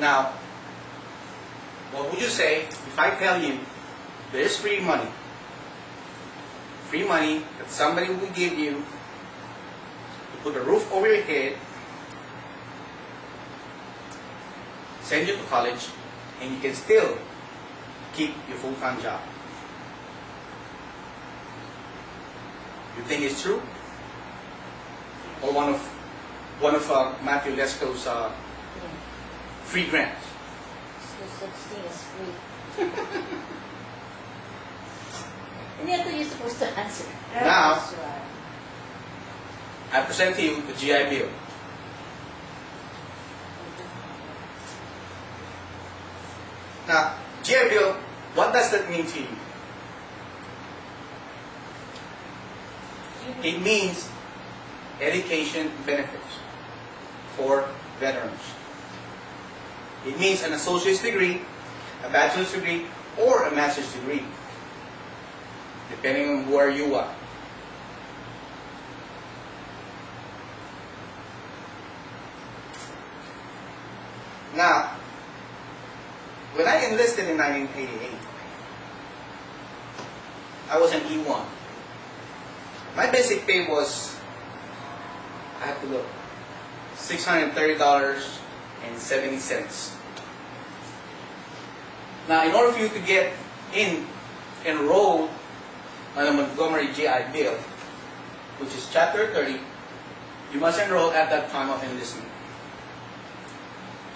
Now, what would you say if I tell you there's free money that somebody will give you to put a roof over your head, send you to college, and you can still keep your full-time job? You think it's true? Or one of Matthew Lesko's free grants? School 16 is free. And yet you're supposed to answer. Now, I present to you the GI Bill. Now, GI Bill, what does that mean to you? It means education benefits for veterans. It means an associate's degree, a bachelor's degree, or a master's degree, depending on where you are. Now, when I enlisted in 1988, I was an E1. My basic pay was, I have to look, $630.70. Now, in order for you to get enrolled on the Montgomery GI Bill, which is Chapter 30, you must enroll at that time of enlistment.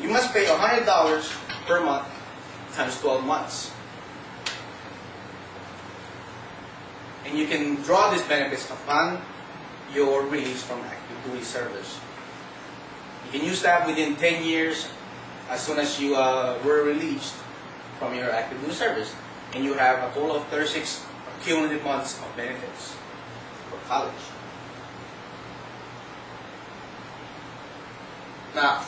You must pay $100 per month times 12 months. And you can draw these benefits upon your release from active duty service. You can use that within 10 years as soon as you were released from your active duty service. And you have a total of 36 cumulative months of benefits for college. Now,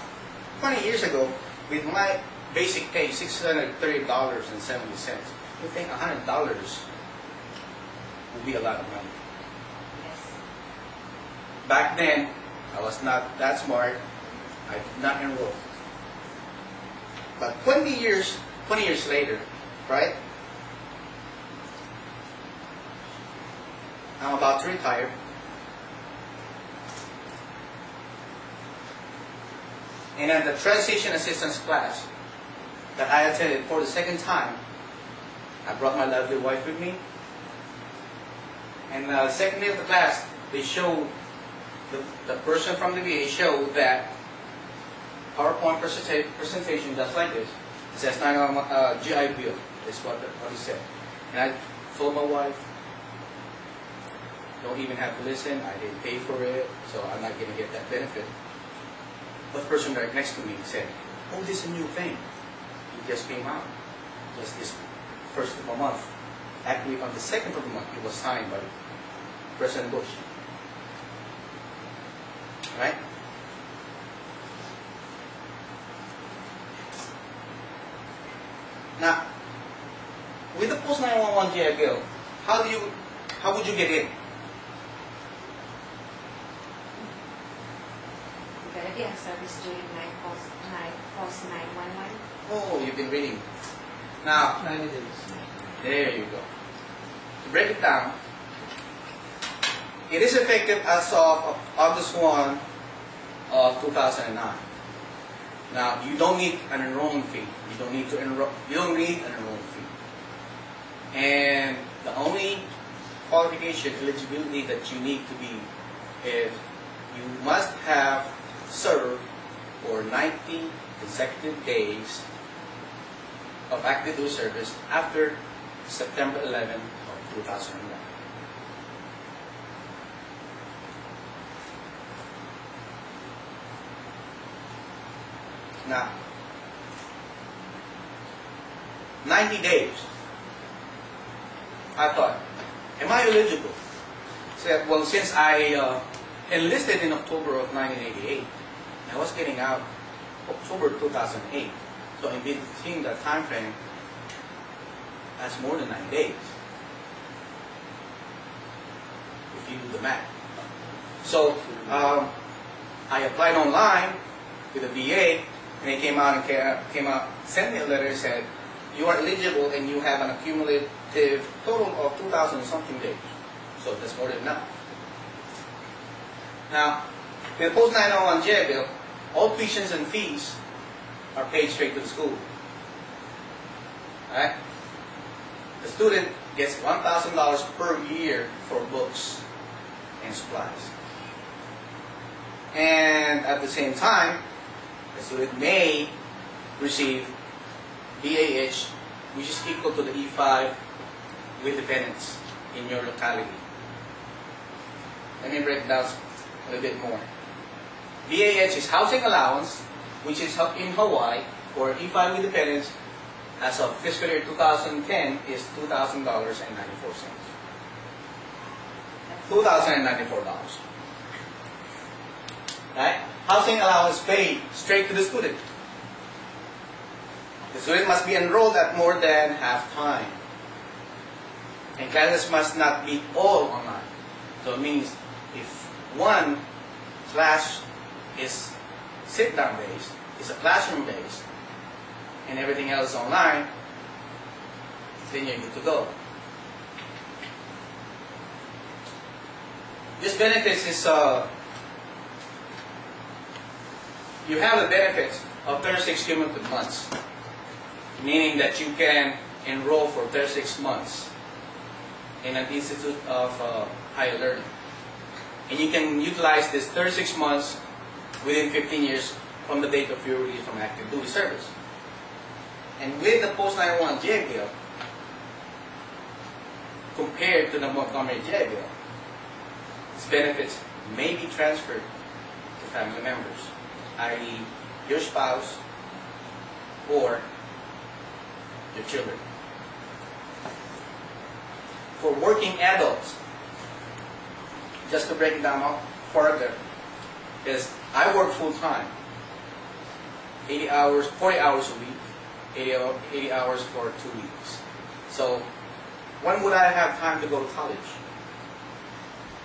20 years ago, with my basic pay, $630.70, you think $100 would be a lot of money. Yes. Back then, I was not that smart. I did not enroll. But 20 years later, right? I'm about to retire. And at the transition assistance class that I attended for the second time, I brought my lovely wife with me. And the second day of the class, they showed, the person from the VA showed that PowerPoint presentation just like this. It says GI Bill, is what he said. And I told my wife, don't even have to listen, I didn't pay for it, so I'm not going to get that benefit. But the person right next to me said, oh, this is a new thing. It just came out. Just this first of the month. Actually, on the second of the month, it was signed by President Bush. Right? Now, with the post-911 GI Bill, how would you get in? Already ang service during my post 911. Oh, you've been reading. Now, 90 days. There you go. To break it down, it is effective as of August 1 of 2009. Now, you don't need an enrollment fee. You don't need an enrollment fee. And the only qualification, eligibility that you need to be is you must have served for 90 consecutive days of active duty service after September 11 of 2001. Now, 90 days. I thought, am I eligible? Said, well, since I enlisted in October of 1988, I was getting out October 2008. So in between that time frame, that's more than 9 days, if you do the math. So I applied online to the VA, And they came out, sent me a letter, said, you are eligible and you have an accumulative total of 2,000 something days. So that's more than enough. Now, with the post-901 GI Bill, all tuitions and fees are paid straight to the school. Alright? The student gets $1,000 per year for books and supplies. And at the same time, the student may receive BAH, which is equal to the E5 with dependents in your locality. Let me break it down a little bit more. BAH is housing allowance, which is in Hawaii for E5 with dependents as of fiscal year 2010 is $2,000.94. $2,094. Right? Housing allowance paid straight to the student. The student must be enrolled at more than half time. And classes must not be all online. So it means if one class is sit-down based, is a classroom based, and everything else is online, then you're good to go. This benefits is, you have the benefits of 36 cumulative months, meaning that you can enroll for 36 months in an institute of higher learning. And you can utilize this 36 months within 15 years from the date of your release from active duty service. And with the post-901 GI Bill, compared to the Montgomery GI Bill, its benefits may be transferred to family members, i.e. your spouse or your children. For working adults, just to break it down further, is I work full-time, 80 hours, 40 hours a week, 80 hours for 2 weeks. So when would I have time to go to college?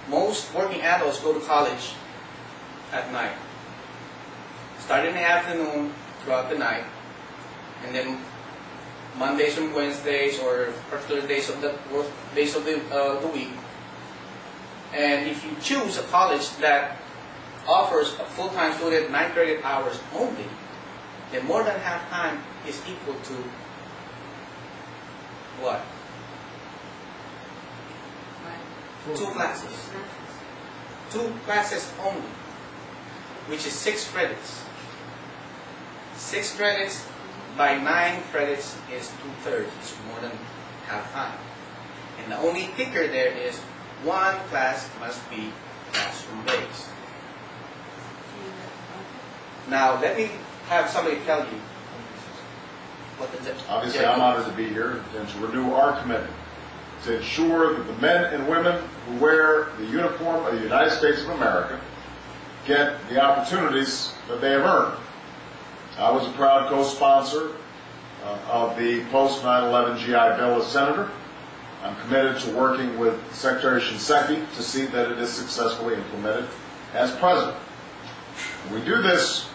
Most working adults go to college at night. Start in the afternoon, throughout the night, and then Mondays and Wednesdays or particular days of the week. And if you choose a college that offers a full-time student 9 credit hours only, then more than half time is equal to what? 2 classes. 2 classes only, which is 6 credits. 6 credits by 9 credits is 2/3. It's more than half time. And the only kicker there is 1 class must be classroom based. Now let me have somebody tell you what the Obviously, I'm honored to be here and to renew our commitment to ensure that the men and women who wear the uniform of the United States of America get the opportunities that they have earned. I was a proud co-sponsor of the post-9/11 GI Bill as Senator. I'm committed to working with Secretary Shinseki to see that it is successfully implemented as President. We do this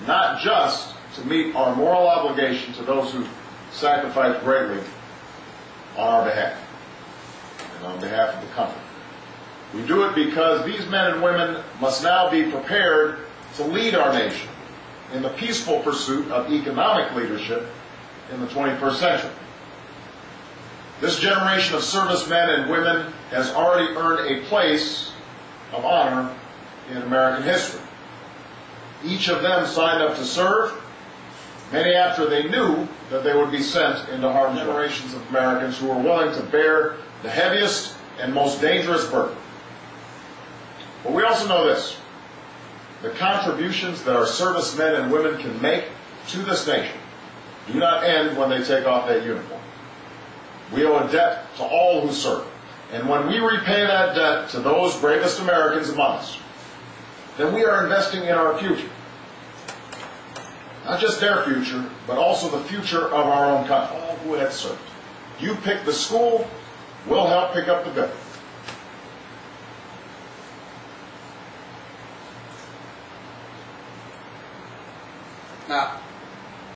not just to meet our moral obligation to those who sacrifice greatly on our behalf and on behalf of the country. We do it because these men and women must now be prepared to lead our nation in the peaceful pursuit of economic leadership in the 21st century. This generation of servicemen and women has already earned a place of honor in American history. Each of them signed up to serve, many after they knew that they would be sent into harm's generations of Americans who were willing to bear the heaviest and most dangerous burden. But we also know this: the contributions that our servicemen and women can make to this nation do not end when they take off that uniform. We owe a debt to all who serve. And when we repay that debt to those bravest Americans among us, then we are investing in our future. Not just their future, but also the future of our own country, all who have served. You pick the school, we'll help pick up the bill. Now,